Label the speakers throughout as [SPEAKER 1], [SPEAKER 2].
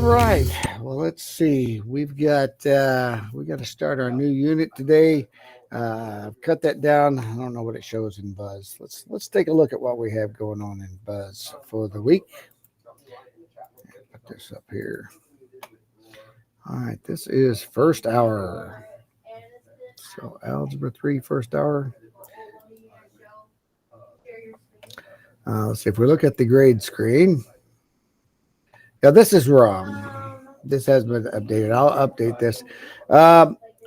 [SPEAKER 1] right. Well, let's see. We got to start our new unit today. I've cut that down. I don't know what it shows in Buzz. Let's take a look at what we have going on in Buzz for the week. Put this up here. All right, this is first hour. So Algebra 3 first hour. Let's see if we look at the grade screen. Now this is wrong. This has been updated. I'll update this.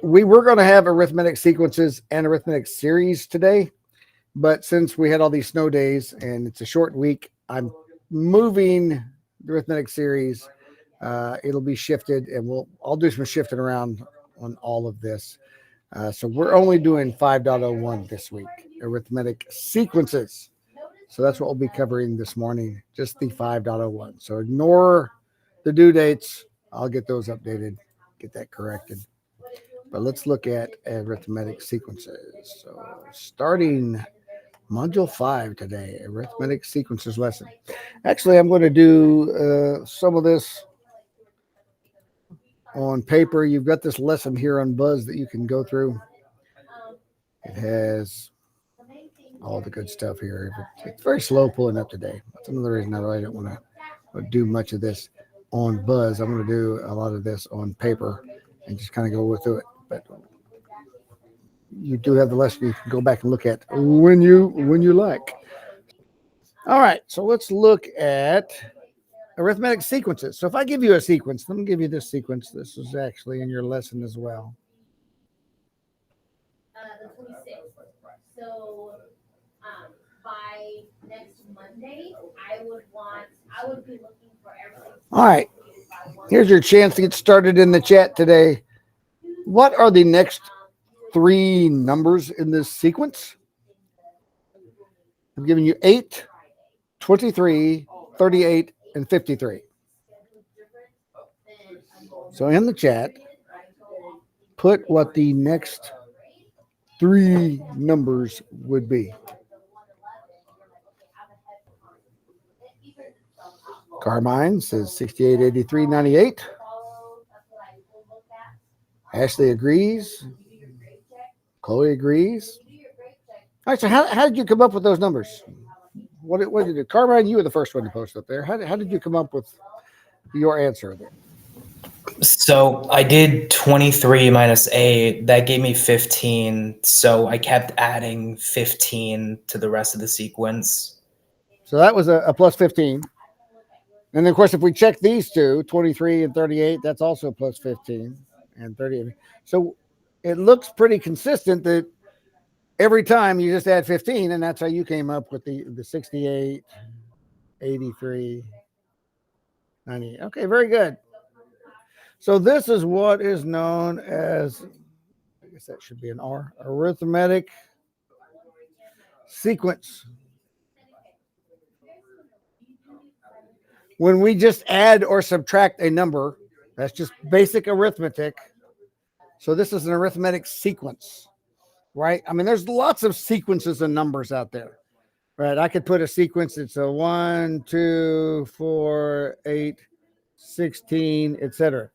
[SPEAKER 1] We were going to have arithmetic sequences and arithmetic series today, but since we had all these snow days and it's a short week, I'm moving the arithmetic series. It'll be shifted, and I'll do some shifting around on all of this. So we're only doing 5.01 this week, arithmetic sequences. So that's what we'll be covering this morning, just the 5.01. So ignore the due dates. I'll get those updated, get that corrected. But let's look at arithmetic sequences. So starting Module 5 today, arithmetic sequences lesson. Actually, I'm going to do some of this on paper. You've got this lesson here on Buzz that you can go through. It has all the good stuff here. It's very slow pulling up today. That's another reason I really don't want to do much of this on Buzz. I'm going to do a lot of this on paper and just kind of go through it. But you do have the lesson you can go back and look at when you like. All right, so let's look at arithmetic sequences. So if I give you a sequence, let me give you this sequence. This is actually in your lesson as well.
[SPEAKER 2] The 26th. So by next Monday, I would be looking for everything.
[SPEAKER 1] All right, here's your chance to get started in the chat today. What are the next 3 numbers in this sequence? I'm giving you 8, 23, 38, and 53. So in the chat, put what the next 3 numbers would be. Carmine says 68, 83, 98. Ashley agrees. Chloe agrees. All right, so how did you come up with those numbers? What did you do? Carmine, you were the first one to post up there. How did you come up with your answer there?
[SPEAKER 3] So I did 23 minus 8. That gave me 15. So I kept adding 15 to the rest of the sequence.
[SPEAKER 1] So that was a plus 15. And then, of course, if we check these two, 23 and 38, that's also plus 15 and 38. So it looks pretty consistent that every time you just add 15, and that's how you came up with the 68, 83, 98. Okay, very good. So this is what is known as, I guess that should be an R, arithmetic sequence. When we just add or subtract a number, that's just basic arithmetic. So this is an arithmetic sequence, right? I mean, there's lots of sequences of numbers out there, right? I could put a sequence. It's a 1, 2, 4, 8, 16, etc.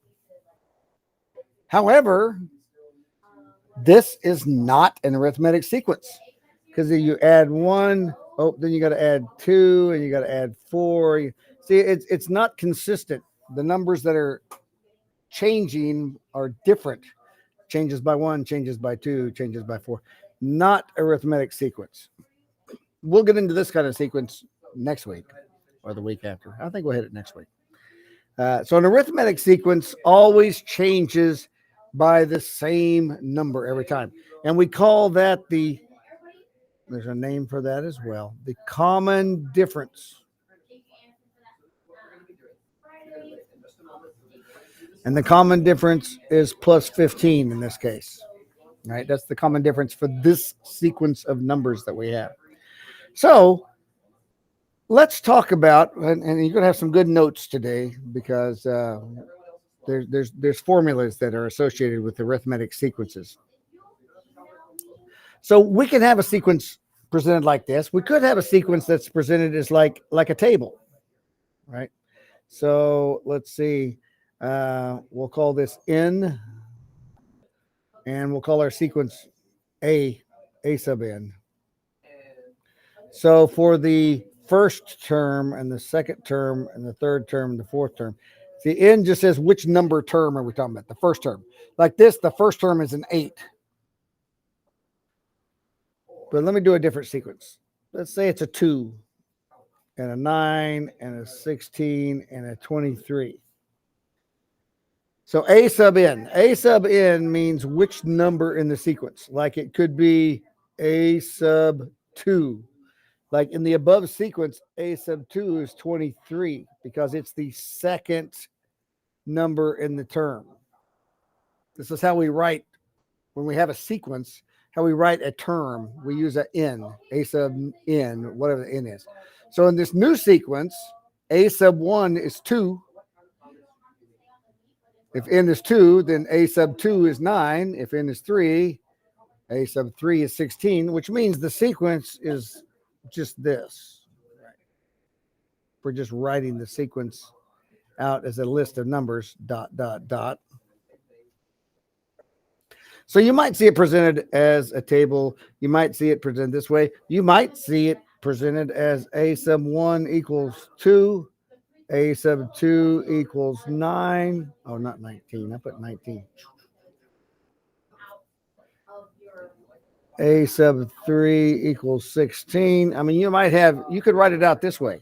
[SPEAKER 1] However, this is not an arithmetic sequence because if you add 1, then you got to add 2, and you got to add 4. See, it's not consistent. The numbers that are changing are different. Changes by 1, changes by 2, changes by 4. Not arithmetic sequence. We'll get into this kind of sequence next week or the week after. I think we'll hit it next week. So an arithmetic sequence always changes by the same number every time. And we call that there's a name for that as well, the common difference. And the common difference is plus 15 in this case, right? That's the common difference for this sequence of numbers that we have. So let's talk about, and you're going to have some good notes today because there's formulas that are associated with arithmetic sequences. So we can have a sequence presented like this. We could have a sequence that's presented as like a table, right? So let's see. We'll call this n, and we'll call our sequence a sub n. So for the first term and the second term and the third term and the fourth term, the n just says which number term are we talking about? The first term. Like this, the first term is an 8. But let me do a different sequence. Let's say it's a 2 and a 9 and a 16 and a 23. So a sub n. A sub n means which number in the sequence. Like it could be a sub 2. Like in the above sequence, a sub 2 is 23 because it's the second number in the term. This is how we write when we have a sequence, how we write a term. We use a n, a sub n, whatever the n is. So in this new sequence, a sub 1 is 2. If n is 2, then a sub 2 is 9. If n is 3, a sub 3 is 16, which means the sequence is just this. We're just writing the sequence out as a list of numbers, ... So you might see it presented as a table. You might see it presented this way. You might see it presented as a sub 1 equals 2, a sub 2 equals 9. Oh, not 19. I put 19. A sub 3 equals 16. I mean, you could write it out this way.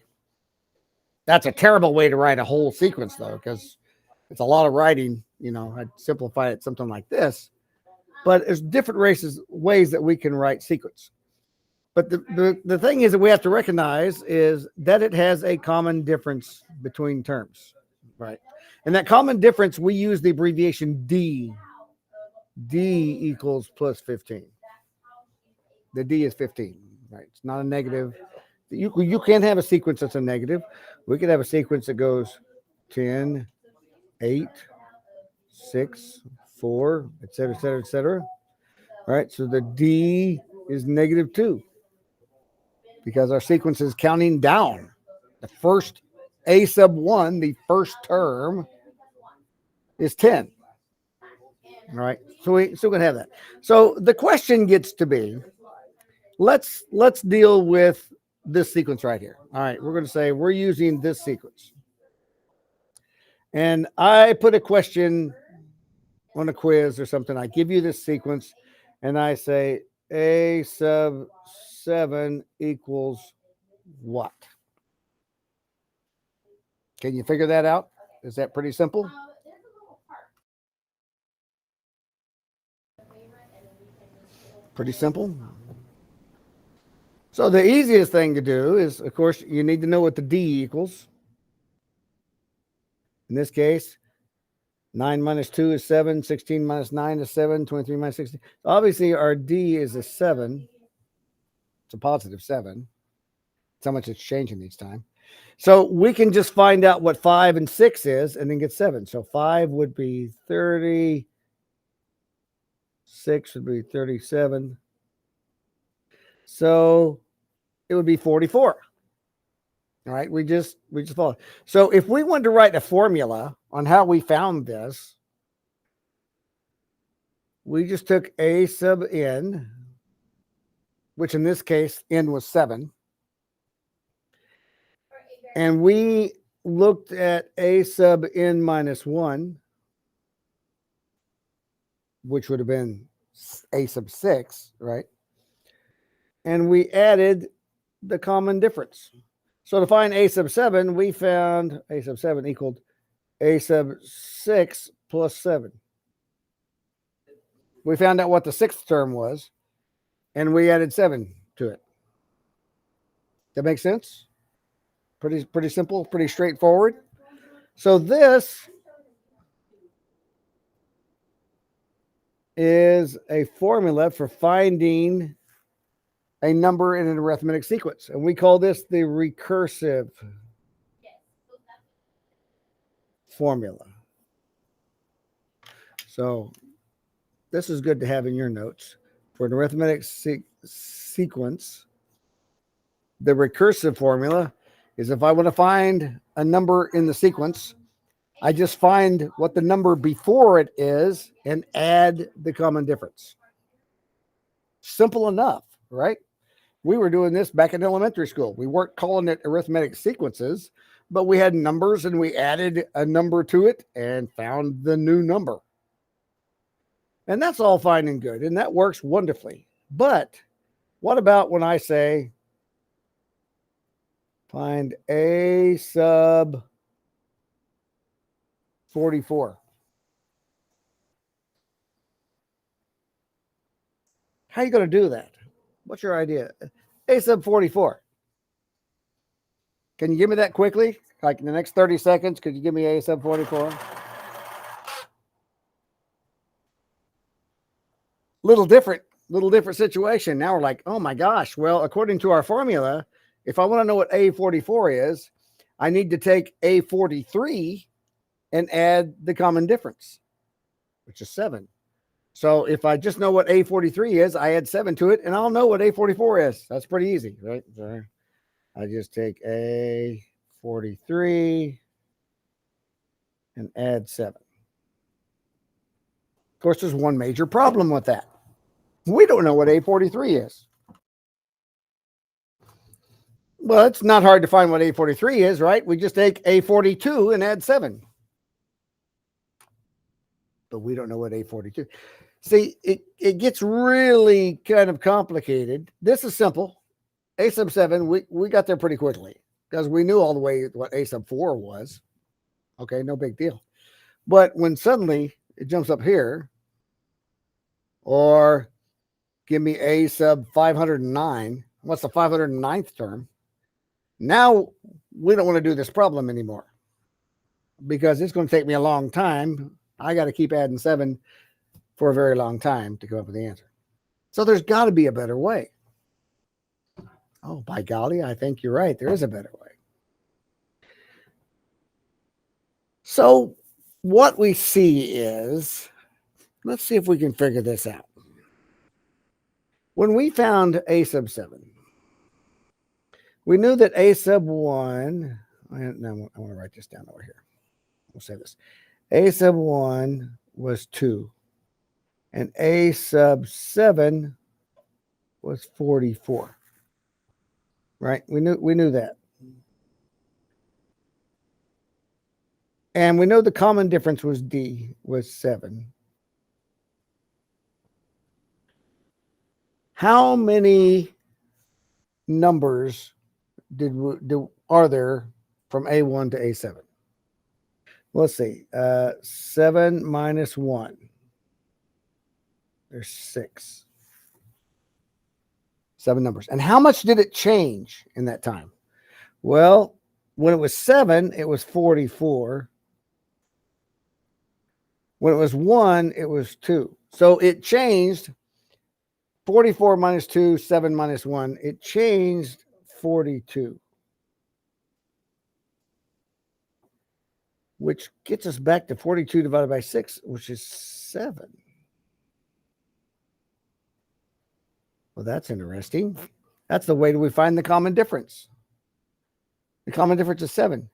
[SPEAKER 1] That's a terrible way to write a whole sequence, though, because it's a lot of writing. I'd simplify it something like this. But there's different ways that we can write sequence. But the thing is that we have to recognize is that it has a common difference between terms, right? And that common difference, we use the abbreviation D. D equals plus 15. The D is 15, right? It's not a negative. You can have a sequence that's a negative. We could have a sequence that goes 10, 8, 6, 4, et cetera, et cetera, et cetera. All right, so the D is -2 because our sequence is counting down. The first a sub 1, the first term, is 10. All right, so we're going to have that. So the question gets to be, let's deal with this sequence right here. All right, we're going to say we're using this sequence. And I put a question on a quiz or something. I give you this sequence and I say a sub 7 equals what? Can you figure that out? Is that pretty simple? Pretty simple. So the easiest thing to do is, of course, you need to know what the D equals. In this case, 9 minus 2 is 7, 16 minus 9 is 7, 23 minus 16. So obviously, our D is a 7. It's a positive 7. That's how much it's changing each time. So we can just find out what 5 and 6 is and then get 7. So 5 would be 30. 6 would be 37. So it would be 44. All right, we just follow. So if we wanted to write a formula on how we found this, we just took a sub n, which in this case n was 7, and we looked at a sub n minus 1, which would have been a sub 6, right? And we added the common difference. So to find a sub 7, we found a sub 7 equaled a sub 6 plus 7. We found out what the sixth term was, and we added 7 to it. That makes sense? Pretty simple, pretty straightforward. So this is a formula for finding a number in an arithmetic sequence. And we call this the recursive formula. So this is good to have in your notes. For an arithmetic sequence, the recursive formula is if I want to find a number in the sequence, I just find what the number before it is and add the common difference. Simple enough, right? We were doing this back in elementary school. We weren't calling it arithmetic sequences, but we had numbers and we added a number to it and found the new number. And that's all fine and good. And that works wonderfully. But what about when I say, find a sub 44? How are you going to do that? What's your idea? A sub 44. Can you give me that quickly? Like in the next 30 seconds, could you give me a sub 44? Little different situation. Now we're like, oh my gosh. Well, according to our formula, if I want to know what A44 is, I need to take A43 and add the common difference, which is 7. So if I just know what A43 is, I add 7 to it, and I'll know what A44 is. That's pretty easy, right? So I just take A43 and add 7. Of course, there's one major problem with that. We don't know what A43 is. Well, it's not hard to find what A43 is, right? We just take A42 and add 7. But we don't know what A42. See, it gets really kind of complicated. This is simple. A sub 7, we got there pretty quickly because we knew all the way what A sub 4 was. Okay, no big deal. But when suddenly it jumps up here, or give me A sub 509, what's the 509th term? Now we don't want to do this problem anymore because it's going to take me a long time. I got to keep adding 7 for a very long time to come up with the answer. So there's got to be a better way. Oh, by golly, I think you're right. There is a better way. So what we see is, let's see if we can figure this out. When we found A sub 7, we knew that A sub 1, I want to write this down over here. We'll say this. A sub 1 was 2. And A sub 7 was 44. Right? We knew that. And we know the common difference was D, was 7. How many numbers are there from A1 to A7? Let's see. 7 minus 1. There's 6. 7 numbers. And how much did it change in that time? Well, when it was 7, it was 44. When it was 1, it was 2. So it changed 44 minus 2, 7 minus 1. It changed 42. Which gets us back to 42 divided by 6, which is 7. Well, that's interesting. That's the way that we find the common difference. The common difference is 7.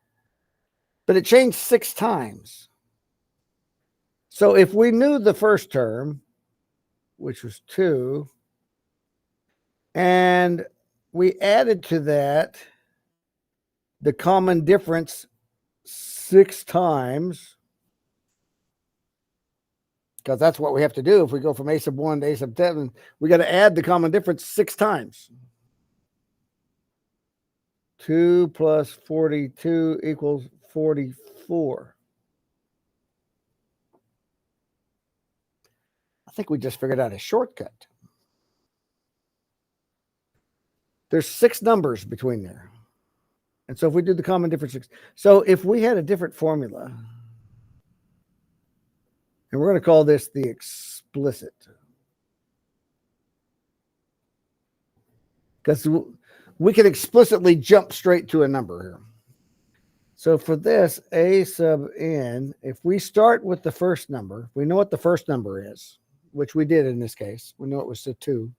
[SPEAKER 1] But it changed 6 times. So if we knew the first term, which was 2, and we added to that the common difference 6 times, because that's what we have to do. If we go from A sub 1 to A sub 7, we got to add the common difference 6 times. 2 plus 42 equals 44. I think we just figured out a shortcut. There's 6 numbers between there. And so if we do the common difference, so if we had a different formula, and we're going to call this the explicit, because we can explicitly jump straight to a number here. So for this, A sub n, if we start with the first number, we know what the first number is, which we did in this case. We know it was a 2.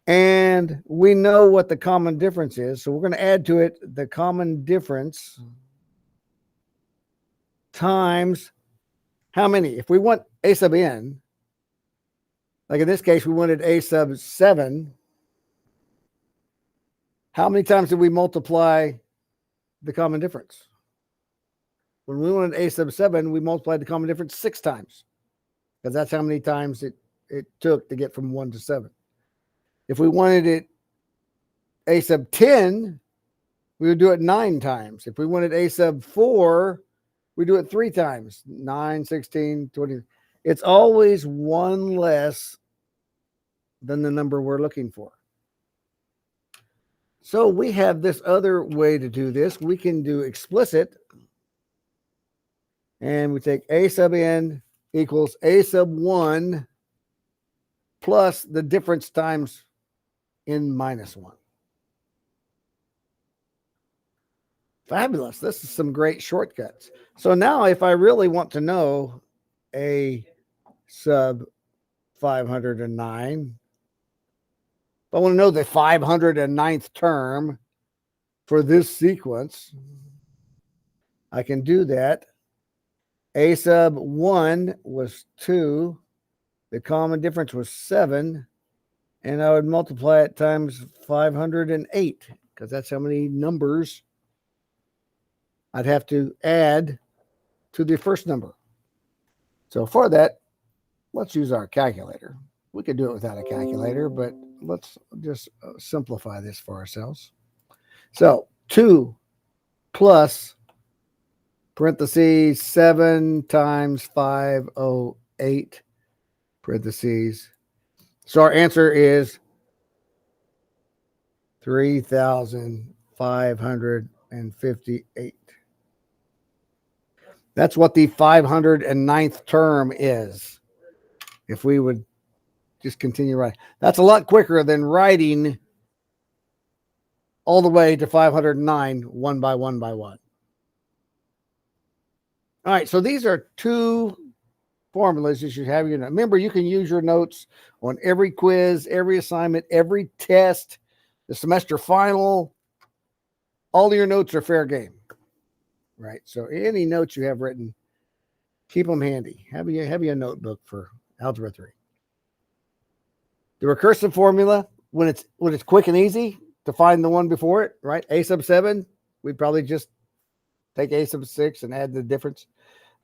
[SPEAKER 1] And we know what the common difference is. So we're going to add to it the common difference times how many? If we want a sub n, like in this case, we wanted a sub 7. How many times did we multiply the common difference? When we wanted a sub 7, we multiplied the common difference 6 times, because that's how many times it took to get from 1 to 7. If we wanted it a sub 10, we would do it 9 times. If we wanted a sub 4, we do it 3 times. 9, 16, 20. It's always one less than the number we're looking for. So we have this other way to do this. We can do explicit. And we take a sub n equals a sub 1 plus the difference times n minus 1. Fabulous. This is some great shortcuts. So now if I really want to know a sub 509, if I want to know the 509th term for this sequence, I can do that. A sub 1 was 2. The common difference was 7. And I would multiply it times 508, because that's how many numbers I'd have to add to the first number. So for that, let's use our calculator. We could do it without a calculator, but let's just simplify this for ourselves. So 2 plus parentheses 7 times 508 parentheses. So our answer is 3,558. That's what the 509th term is. If we would just continue writing, that's a lot quicker than writing all the way to 509 one by one by one. All right, so these are 2 formulas you should have. Remember, you can use your notes on every quiz, every assignment, every test, the semester final. All of your notes are fair game, right? So any notes you have written, keep them handy. Have you a notebook for Algebra 3. The recursive formula, when it's quick and easy to find the one before it, right? A sub 7, we'd probably just take a sub 6 and add the difference.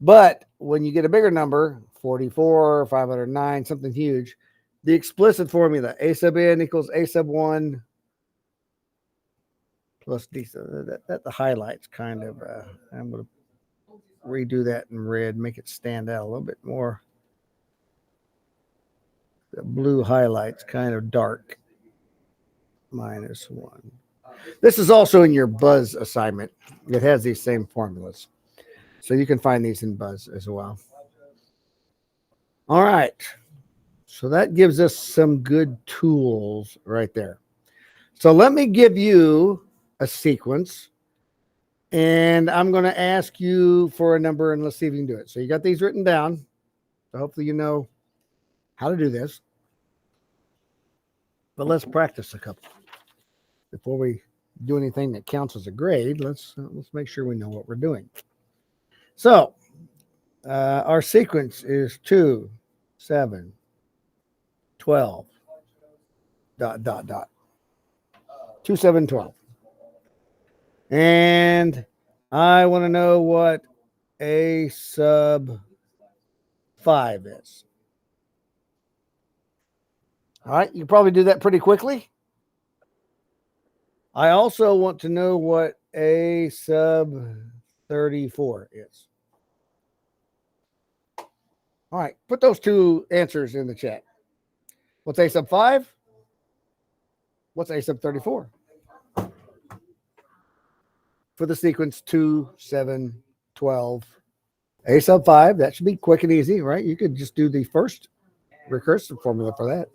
[SPEAKER 1] But when you get a bigger number, 44, 509, something huge, the explicit formula, a sub n equals a sub 1 plus d. That the highlights kind of, I'm going to redo that in red, make it stand out a little bit more. The blue highlights kind of dark. Minus 1. This is also in your Buzz assignment. It has these same formulas. So you can find these in Buzz as well. All right. So that gives us some good tools right there. So let me give you a sequence. And I'm going to ask you for a number, and let's see if you can do it. So you got these written down. So hopefully you know how to do this. But let's practice a couple. Before we do anything that counts as a grade, let's make sure we know what we're doing. So our sequence is 2, 7, 12, ... 2, 7, 12. And I want to know what a sub 5 is. All right, you can probably do that pretty quickly. I also want to know what a sub 34 is. All right, put those 2 answers in the chat. What's a sub 5? What's a sub 34? For the sequence 2, 7, 12. A sub 5, that should be quick and easy, right? You could just do the first recursive formula for that.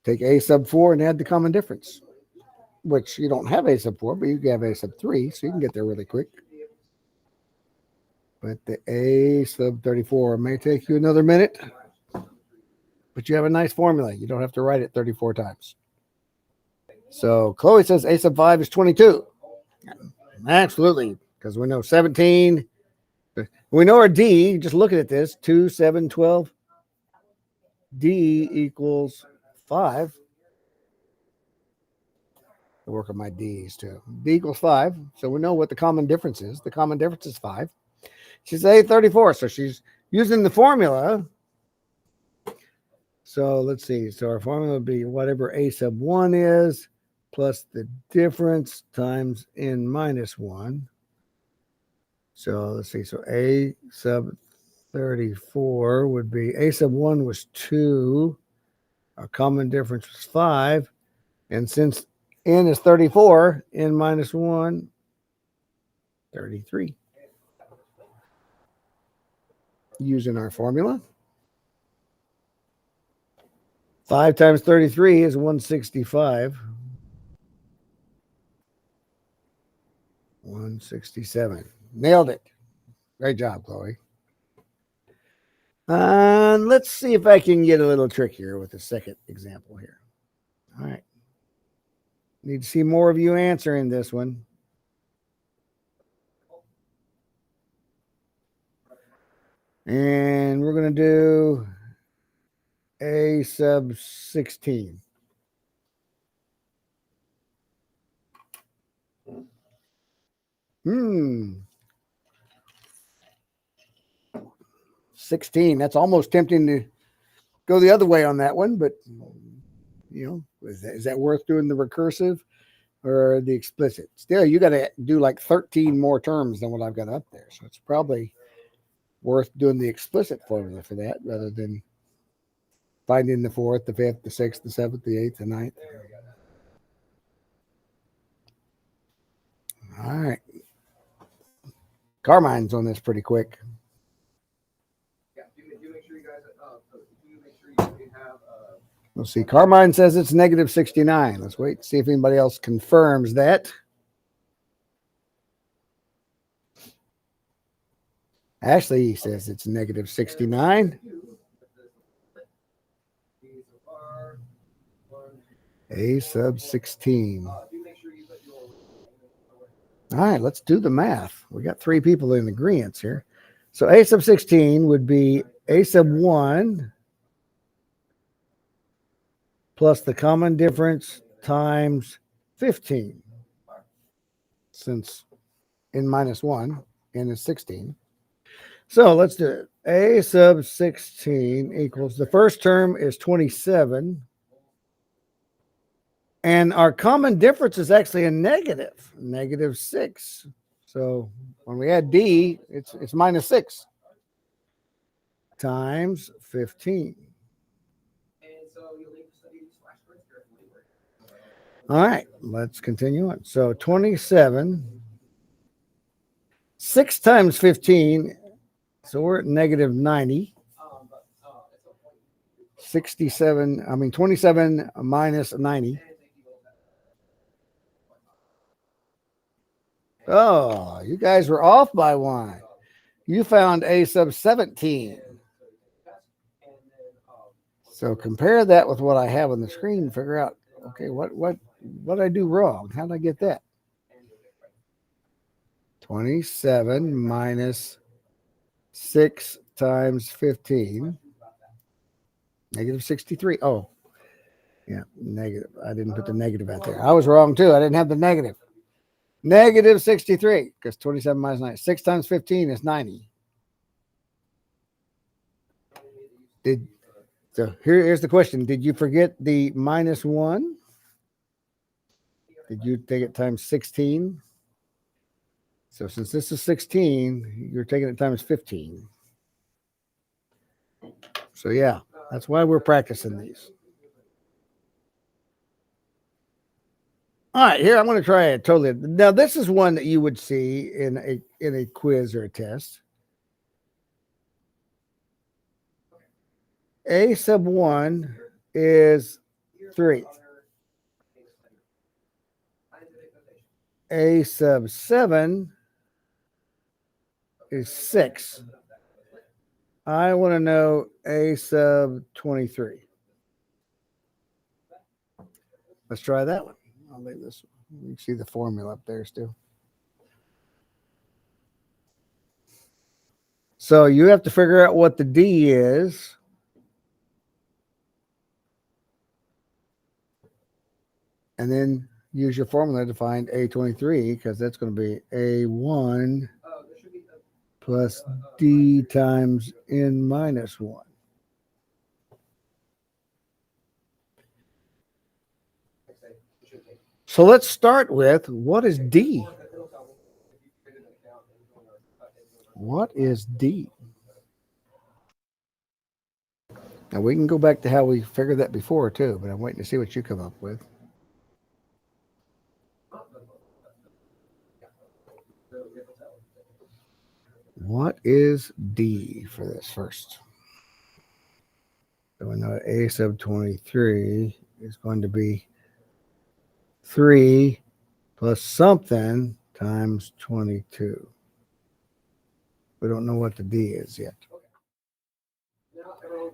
[SPEAKER 1] Take a sub 4 and add the common difference, which you don't have a sub 4, but you can have a sub 3, so you can get there really quick. But the a sub 34 may take you another minute, but you have a nice formula. You don't have to write it 34 times. So Chloe says a sub 5 is 22. Absolutely, because we know 17 We know our D, just looking at this, 2, 7, 12. D equals 5. I work on my D's too. D equals 5. So we know what the common difference is. The common difference is 5. She's A34. So she's using the formula. So let's see. So our formula would be whatever A sub 1 is plus the difference times n minus 1. So let's see. So A sub 34 would be A sub 1 was 2. Our common difference was 5. And since n is 34, n minus 1, 33. Using our formula. 5 times 33 is 165. 167. Nailed it. Great job, Chloe. Let's see if I can get a little trickier with the second example here. All right. Need to see more of you answering this one. And we're going to do A sub 16. Hmm. 16. That's almost tempting to go the other way on that one, but you know, is that worth doing the recursive or the explicit? Still, you got to do like 13 more terms than what I've got up there. So it's probably worth doing the explicit formula for that rather than finding the 4th, the 5th, the 6th, the 7th, the 8th, the 9th. All right. Carmine's on this pretty quick. Let's see. Carmine says it's negative 69. Let's wait and see if anybody else confirms that. Ashley says it's negative 69. A sub 16. All right, let's do the math. We got 3 people in agreement here. So A sub 16 would be A sub 1 plus the common difference times 15. Since n minus 1, n is 16. So let's do it. A sub 16 equals, the first term is 27. And our common difference is actually a negative 6. So when we add D, it's minus 6 times 15. All right, let's continue on. So 27, 6 times 15, so we're at negative 90. 27 minus 90. Oh, you guys were off by 1. You found A sub 17. So compare that with what I have on the screen and figure out, okay, what did I do wrong? How did I get that? 27 minus 6 times 15. Negative 63. Oh, yeah, negative. I didn't put the negative out there. I was wrong too. I didn't have the negative. Negative 63, because 27 minus 9. 6 times 15 is 90. So here's the question. Did you forget the minus 1? Did you take it times 16? So since this is 16, you're taking it times 15. So yeah, that's why we're practicing these. All right, here I'm going to try it totally. Now this is one that you would see in a quiz or a test. A sub 1 is 3. A sub 7 is 6. I want to know A sub 23. Let's try that one. I'll leave this one. You can see the formula up there still. So you have to figure out what the D is. And then use your formula to find A23 because that's going to be A1 plus D times N minus 1. So let's start with what is D? What is D? Now we can go back to how we figured that before too, but I'm waiting to see what you come up with. What is D for this first? So we know A sub 23 is going to be 3 plus something times 22. We don't know what the D is yet.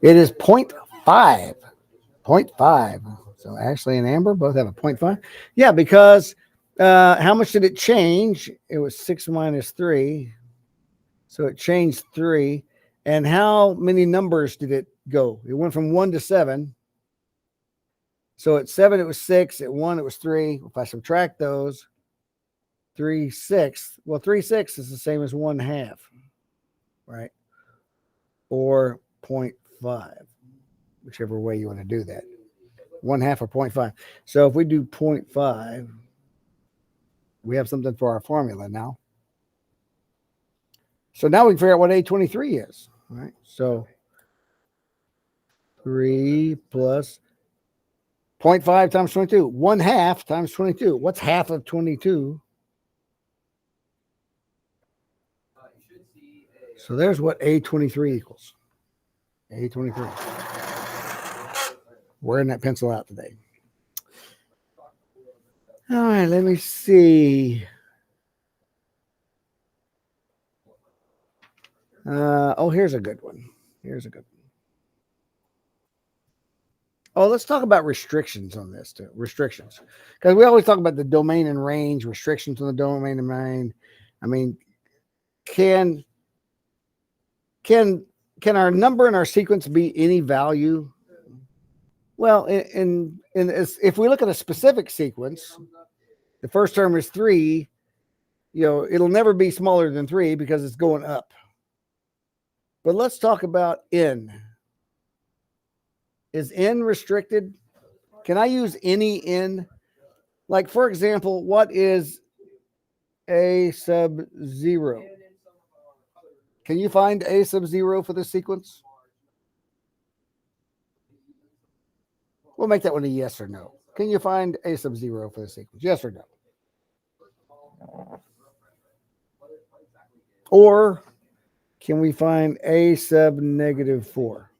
[SPEAKER 1] It is 0.5. 0.5. So Ashley and Amber both have a 0.5. Yeah, because how much did it change? It was 6 minus 3. So it changed 3. And how many numbers did it go? It went from 1 to 7. So at 7, it was 6. At 1, it was 3. If I subtract those, 3/6. Well, 3/6 is the same as 1/2, right? Or 0.5, whichever way you want to do that. 1/2 or 0.5. So if we do 0.5, we have something for our formula now. So now we can figure out what A23 is, right? So 3 plus 0.5 times 22. 1/2 times 22. What's half of 22? So there's what A23 equals. A23. Wearing that pencil out today. All right, let me see. Here's a good one. Oh, let's talk about restrictions on this too. Restrictions. Because we always talk about the domain and range, restrictions on the domain and range. I mean, can our number in our sequence be any value? Well, if we look at a specific sequence, the first term is 3, it'll never be smaller than 3 because it's going up. But let's talk about n. Is n restricted? Can I use any n? Like, for example, what is a sub 0? Can you find a sub 0 for this sequence? We'll make that one a yes or no. Can you find a sub 0 for the sequence? Yes or no? Or can we find a sub negative 4?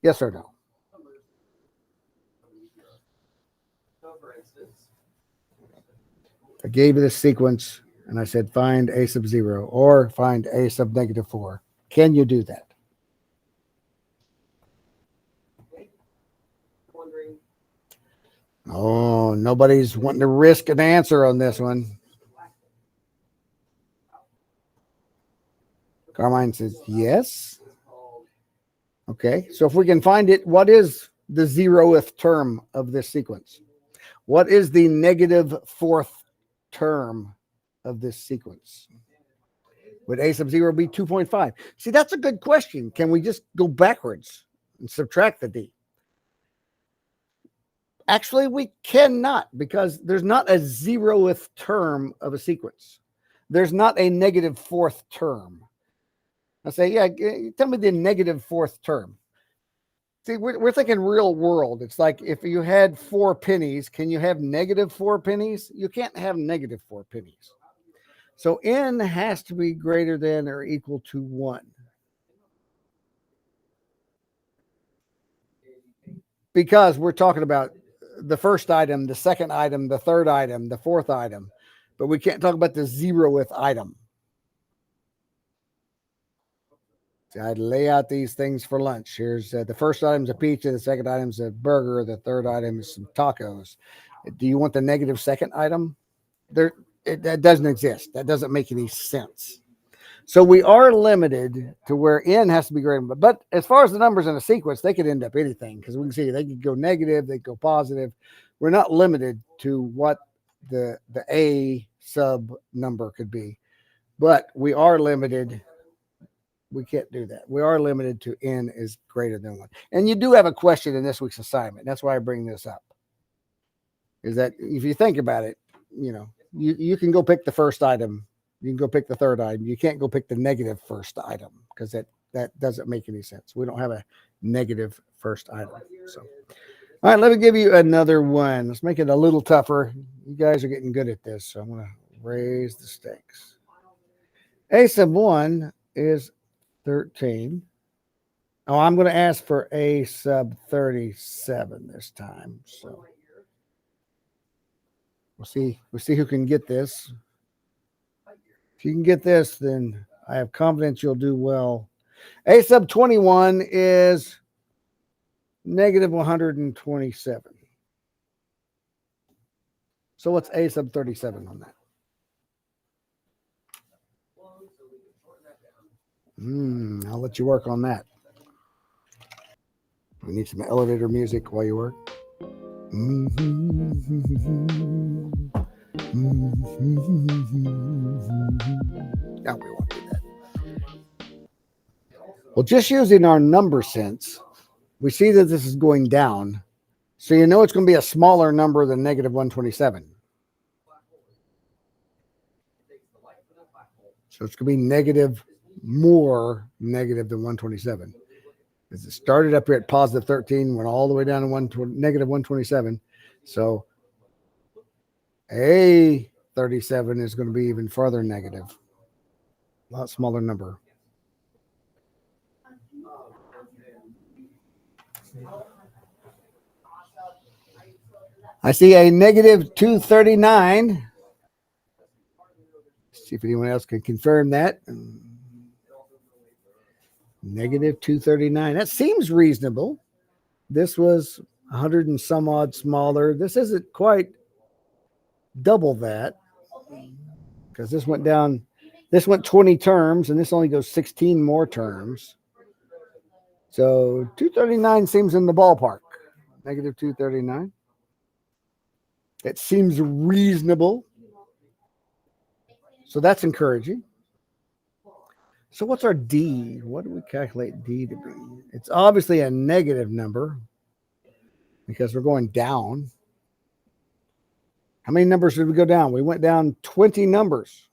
[SPEAKER 1] Yes or no? I gave you this sequence and I said find a sub 0 or find a sub negative 4. Can you do that? Oh, nobody's wanting to risk an answer on this one. Carmine says yes. Okay, so if we can find it, what is the 0th term of this sequence? What is the negative 4th term of this sequence? Would a sub 0 be 2.5? See, that's a good question. Can we just go backwards and subtract the d? Actually, we cannot, because there's not a 0th term of a sequence. There's not a negative 4th term. I say, yeah, tell me the negative 4th term. See, we're thinking real world. It's like if you had 4 pennies, can you have negative 4 pennies? You can't have negative 4 pennies. So n has to be greater than or equal to 1. Because we're talking about the first item, the second item, the third item, the fourth item. But we can't talk about the 0th item. So I'd lay out these things for lunch. Here's the first item's a pizza, the second item's a burger, the third item is some tacos. Do you want the negative second item? That doesn't exist. That doesn't make any sense. So we are limited to where n has to be greater. But as far as the numbers in a sequence, they could end up anything because we can see they could go negative, they could go positive. We're not limited to what the a sub number could be, but we are limited. We can't do that. We are limited to n is greater than 1. And you do have a question in this week's assignment. That's why I bring this up. Is that if you think about it, you can go pick the first item. You can go pick the third item. You can't go pick the negative first item because that doesn't make any sense. We don't have a negative first item. So, all right, let me give you another one. Let's make it a little tougher. You guys are getting good at this, so I'm going to raise the stakes. A sub 1 is 13. Oh, I'm going to ask for a sub 37 this time. So we'll see who can get this. If you can get this, then I have confidence you'll do well. A sub 21 is negative 127. So what's a sub 37 on that? I'll let you work on that. We need some elevator music while you work. No, we won't do that. Well, just using our number sense, we see that this is going down. So you know it's going to be a smaller number than negative 127. So it's going to be more negative than 127. Because it started up here at positive 13, went all the way down to negative 127. So a 37 is going to be even farther negative. A lot smaller number. I see a negative 239. See if anyone else can confirm that. Negative 239. That seems reasonable. This was 100 and some odd smaller. This isn't quite double that because this went down. This went 20 terms and this only goes 16 more terms. So 239 seems in the ballpark. Negative 239. That seems reasonable. So that's encouraging. So what's our D? What do we calculate D to be? It's obviously a negative number because we're going down. How many numbers did we go down? We went down 20 numbers.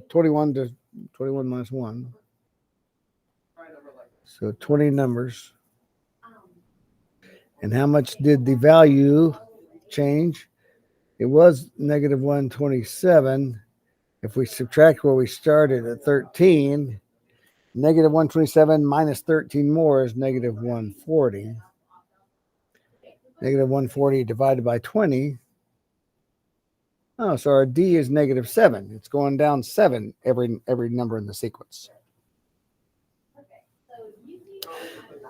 [SPEAKER 1] 21 to 21 minus 1. So 20 numbers. And how much did the value change? It was negative 127. If we subtract where we started at 13, negative 127 minus 13 more is negative 140. Negative 140 divided by 20. Oh, so our D is negative 7. It's going down 7 every number in the sequence.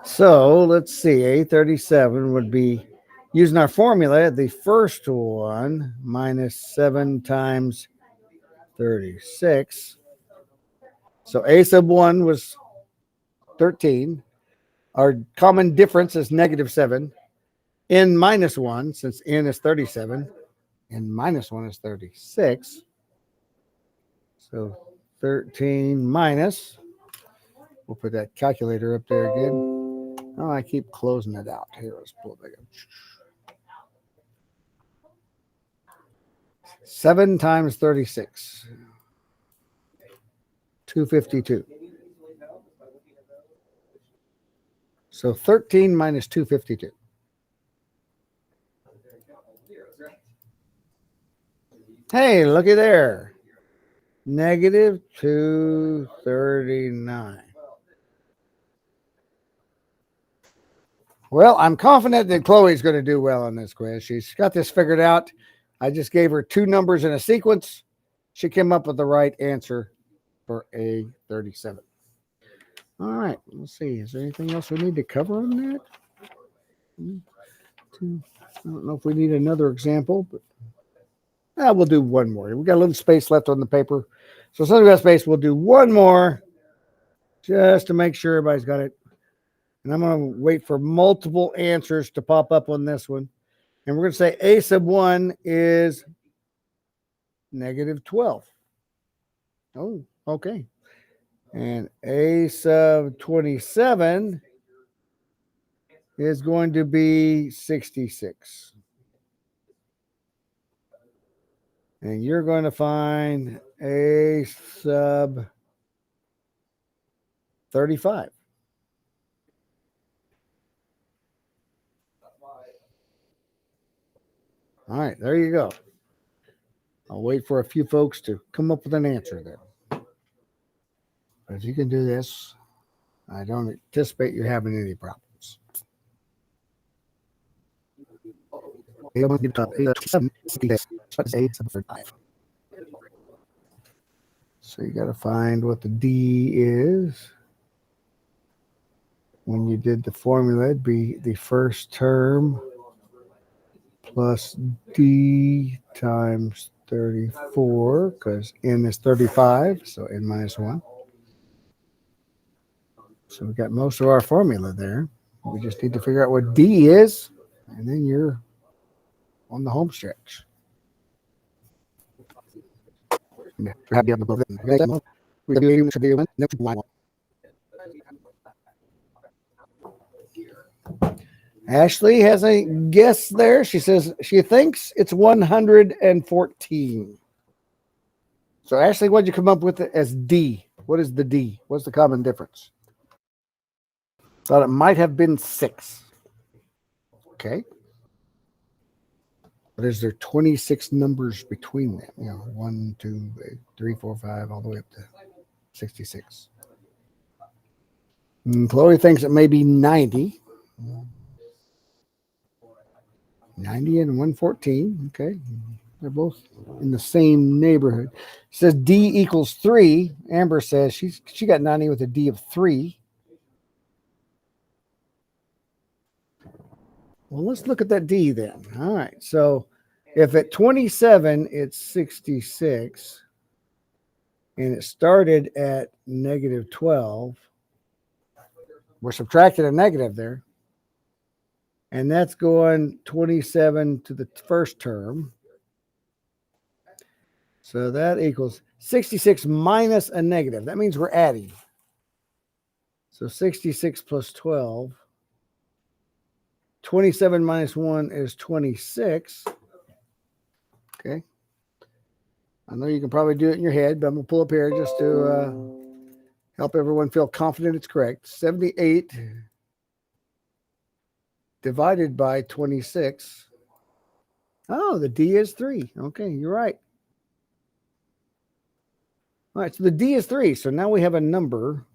[SPEAKER 1] So let's see. A37 would be, using our formula, the first one minus 7 times 36. So a sub 1 was 13. Our common difference is negative 7. N minus 1, since n is 37. N minus 1 is 36. So 13 minus, we'll put that calculator up there again. Oh, I keep closing it out. Here, let's pull it back up. 7 times 36. 252. So 13 minus 252. Hey, looky there. Negative 239. Well, I'm confident that Chloe's going to do well on this quiz. She's got this figured out. I just gave her 2 numbers in a sequence. She came up with the right answer for A37. All right, let's see. Is there anything else we need to cover on that? I don't know if we need another example, but we'll do one more. We got a little space left on the paper. So since we got space, we'll do one more just to make sure everybody's got it. And I'm going to wait for multiple answers to pop up on this one. And we're going to say a sub 1 is negative 12. Oh, okay. And a sub 27 is going to be 66. And you're going to find a sub 35. All right, there you go. I'll wait for a few folks to come up with an answer there. But if you can do this, I don't anticipate you having any problems. So you got to find what the D is. When you did the formula, it'd be the first term plus D times 34, because N is 35, so N minus 1. So we got most of our formula there. We just need to figure out what D is, and then you're on the home stretch. Ashley has a guess there. She says she thinks it's 114. So Ashley, what'd you come up with as D? What is the D? What's the common difference? Thought it might have been 6. Okay. But is there 26 numbers between them? 1, 2, 3, 4, 5, all the way up to 66. And Chloe thinks it may be 90. 90 and 114. Okay. They're both in the same neighborhood. It says D equals 3. Amber says she got 90 with a D of 3. Well, let's look at that D then. All right. So if at 27, it's 66, and it started at negative 12, we're subtracting a negative there. And that's going 27 to the first term. So that equals 66 minus a negative. That means we're adding. So 66 plus 12. 27 minus 1 is 26. Okay. I know you can probably do it in your head, but I'm going to pull up here just to help everyone feel confident it's correct. 78 divided by 26. Oh, the D is 3. Okay, you're right. All right, so the D is 3. So now we have a number.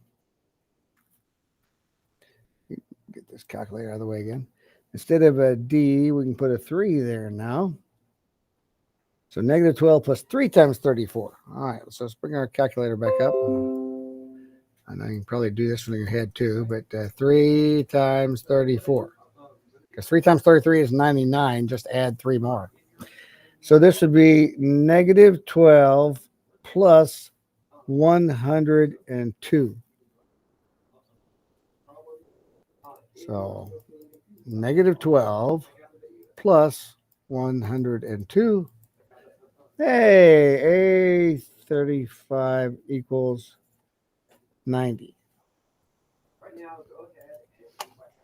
[SPEAKER 1] Get this calculator out of the way again. Instead of a D, we can put a 3 there now. So negative 12 plus 3 times 34. All right, so let's bring our calculator back up. I know you can probably do this in your head too, but 3 times 34. Because 3 times 33 is 99. Just add 3 more. So this would be negative 12 plus 102. So negative 12 plus 102. Hey, A35 equals 90.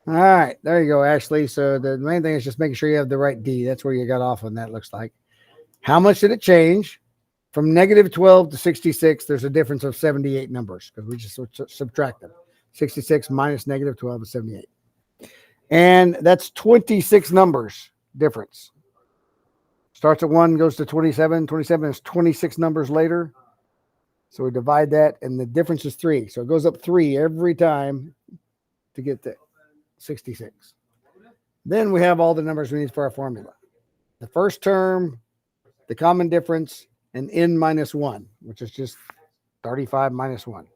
[SPEAKER 1] All right, there you go, Ashley. So the main thing is just making sure you have the right D. That's where you got off on that, looks like. How much did it change? From negative 12 to 66, there's a difference of 78 numbers because we just subtract them. 66 minus negative 12 is 78. And that's 26 numbers difference. Starts at 1, goes to 27. 27 is 26 numbers later. So we divide that, and the difference is 3. So it goes up 3 every time to get to 66. Then we have all the numbers we need for our formula. The first term, the common difference, and N minus 1, which is just 35 minus 1.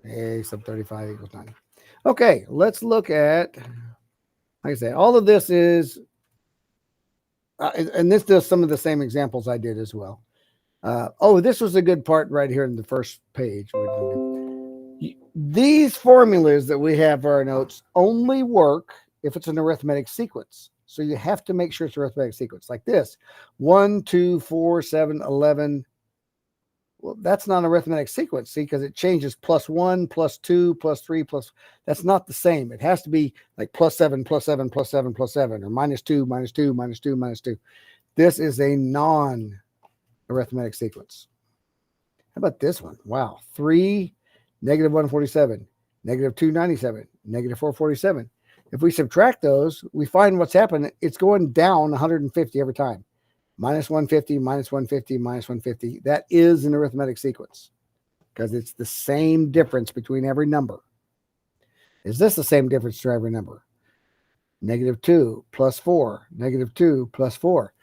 [SPEAKER 1] A sub 35 equals 90. Okay, let's look at, like I said, all of this is, and this does some of the same examples I did as well. This was a good part right here in the first page. These formulas that we have for our notes only work if it's an arithmetic sequence. So you have to make sure it's an arithmetic sequence like this. 1, 2, 4, 7, 11. Well, that's not an arithmetic sequence, see, because it changes +1, +2, +3, plus. That's not the same. It has to be like +7, +7, +7, +7, or -2, -2, -2, -2. This is a non-arithmetic sequence. How about this one? Wow. 3, -147, -297, -447. If we subtract those, we find what's happened. It's going down 150 every time. -150, -150, -150. That is an arithmetic sequence because it's the same difference between every number. Is this the same difference to every number? -2 + 4, -2 + 4.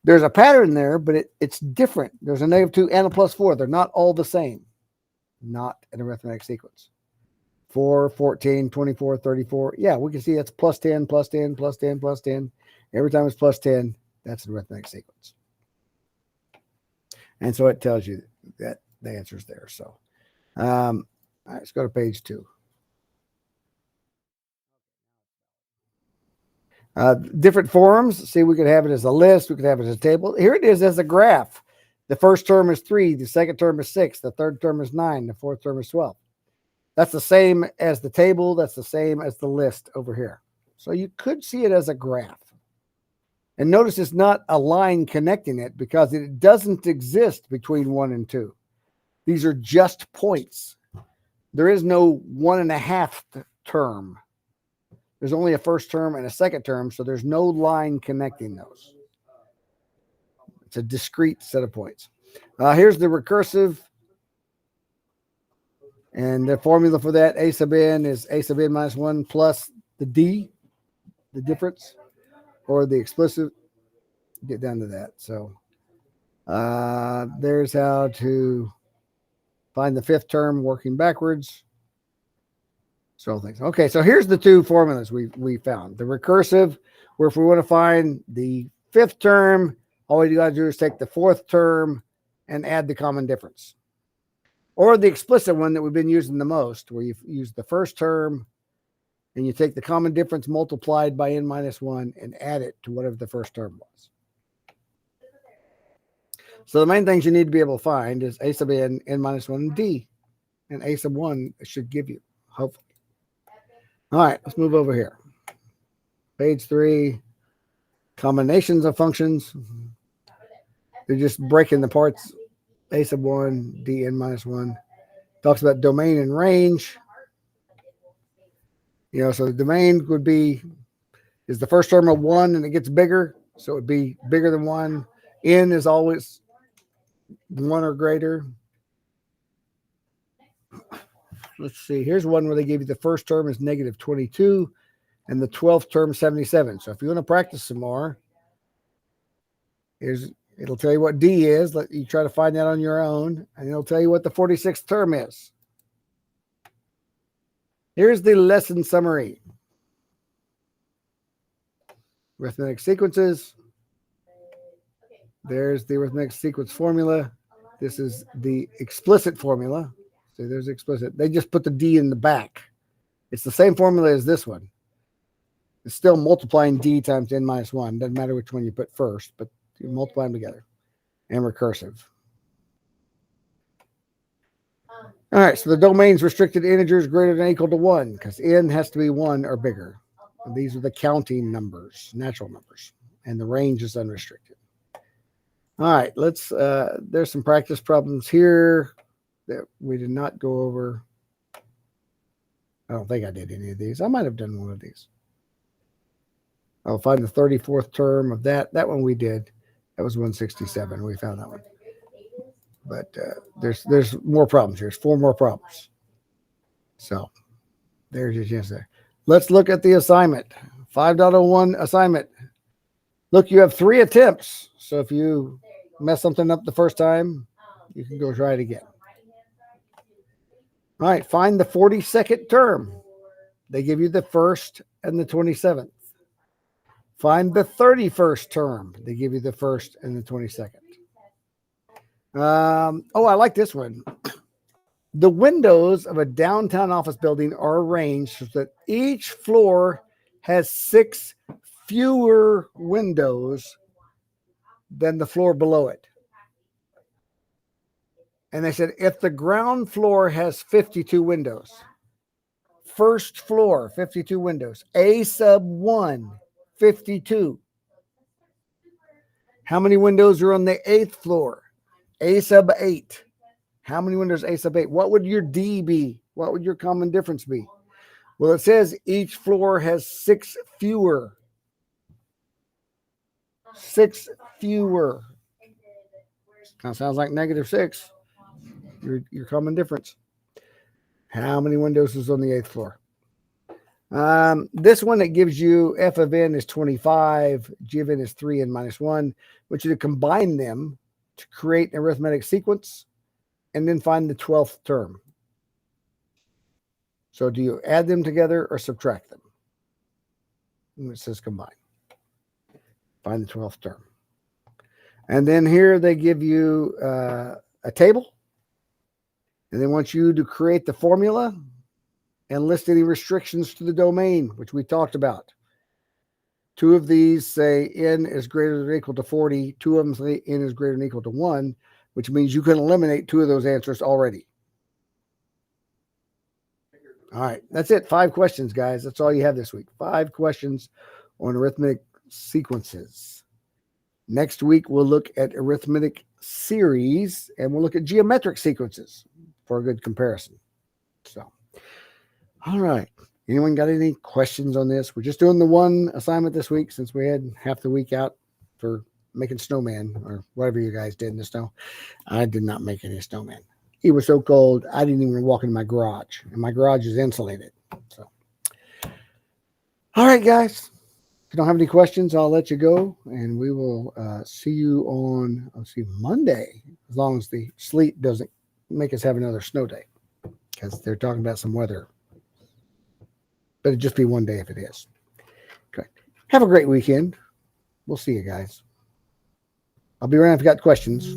[SPEAKER 1] There's a pattern there, but it's different. There's a -2 and a +4. They're not all the same. Not an arithmetic sequence. 4, 14, 24, 34. Yeah, we can see that's +10, +10, +10, +10. Every time it's +10, that's an arithmetic sequence. And so it tells you that the answer is there. So, all right, let's go to page 2. Different forms. See, we could have it as a list. We could have it as a table. Here it is as a graph. The first term is 3. The second term is 6. The third term is 9. The fourth term is 12. That's the same as the table. That's the same as the list over here. So you could see it as a graph. And notice it's not a line connecting it because it doesn't exist between 1 and 2. These are just points. There is no 1.5 term. There's only a first term and a second term, so there's no line connecting those. It's a discrete set of points. Here's the recursive. And the formula for that, a sub n is a sub n minus 1 plus the d, the difference, or the explicit. Get down to that. So there's how to find the fifth term working backwards. So things. Okay, so here's the two formulas we found. The recursive, where if we want to find the fifth term, all we got to do is take the fourth term and add the common difference. Or the explicit one that we've been using the most, where you use the first term and you take the common difference multiplied by n minus 1 and add it to whatever the first term was. So the main things you need to be able to find is a sub n, n minus 1, and d. And a sub 1 should give you, hopefully. All right, let's move over here. Page 3, combinations of functions. They're just breaking the parts. A sub 1, d n minus 1. Talks about domain and range. You know, so the domain would be, is the first term of 1 and it gets bigger. So it would be bigger than 1. N is always 1 or greater. Let's see. Here's one where they give you the first term is -22 and the 12th term 77. So if you want to practice some more, it'll tell you what D is. Let you try to find that on your own, and it'll tell you what the 46th term is. Here's the lesson summary. Arithmetic sequences. There's the arithmetic sequence formula. This is the explicit formula. See, there's explicit. They just put the D in the back. It's the same formula as this one. It's still multiplying D times n minus 1. Doesn't matter which one you put first, but you multiply them together. And recursive. All right, so the domain's restricted integers greater than or equal to 1 because n has to be 1 or bigger. And these are the counting numbers, natural numbers. And the range is unrestricted. All right, let's, there's some practice problems here that we did not go over. I don't think I did any of these. I might have done one of these. I'll find the 34th term of that. That one we did. That was 167. We found that one. But there's more problems here. There's 4 more problems. So there's your chance there. Let's look at the assignment. 5.01 assignment. Look, you have 3 attempts. So if you mess something up the first time, you can go try it again. All right, find the 42nd term. They give you the 1st and the 27th. Find the 31st term. They give you the 1st and the 22nd. Oh, I like this one. The windows of a downtown office building are arranged so that each floor has 6 fewer windows than the floor below it. And they said if the ground floor has 52 windows, first floor 52 windows, A sub 1 52. How many windows are on the 8th floor? A sub 8. How many windows A sub 8? What would your D be? What would your common difference be? Well, it says each floor has 6 fewer. 6 fewer. Kind of sounds like -6. Your common difference. How many windows is on the 8th floor? This one, it gives you f of n is 25, g of n is 3 and minus 1. I want you to combine them to create an arithmetic sequence and then find the 12th term. So do you add them together or subtract them? And it says combine. Find the 12th term. And then here they give you a table. And they want you to create the formula and list any restrictions to the domain, which we talked about. 2 of these say n is greater than or equal to 40. 2 of them say n is greater than or equal to 1, which means you can eliminate 2 of those answers already. All right, that's it. 5 questions, guys. That's all you have this week. 5 questions on arithmetic sequences. Next week, we'll look at arithmetic series, and we'll look at geometric sequences for a good comparison. So, all right. Anyone got any questions on this? We're just doing the one assignment this week since we had half the week out for making snowman or whatever you guys did in the snow. I did not make any snowman. It was so cold, I didn't even walk in my garage, and my garage is insulated. So, all right, guys. If you don't have any questions, I'll let you go, and we will see you on, Monday, as long as the sleet doesn't make us have another snow day, because they're talking about some weather. But it'd just be one day if it is. Okay. Have a great weekend. We'll see you guys. I'll be around if you got questions.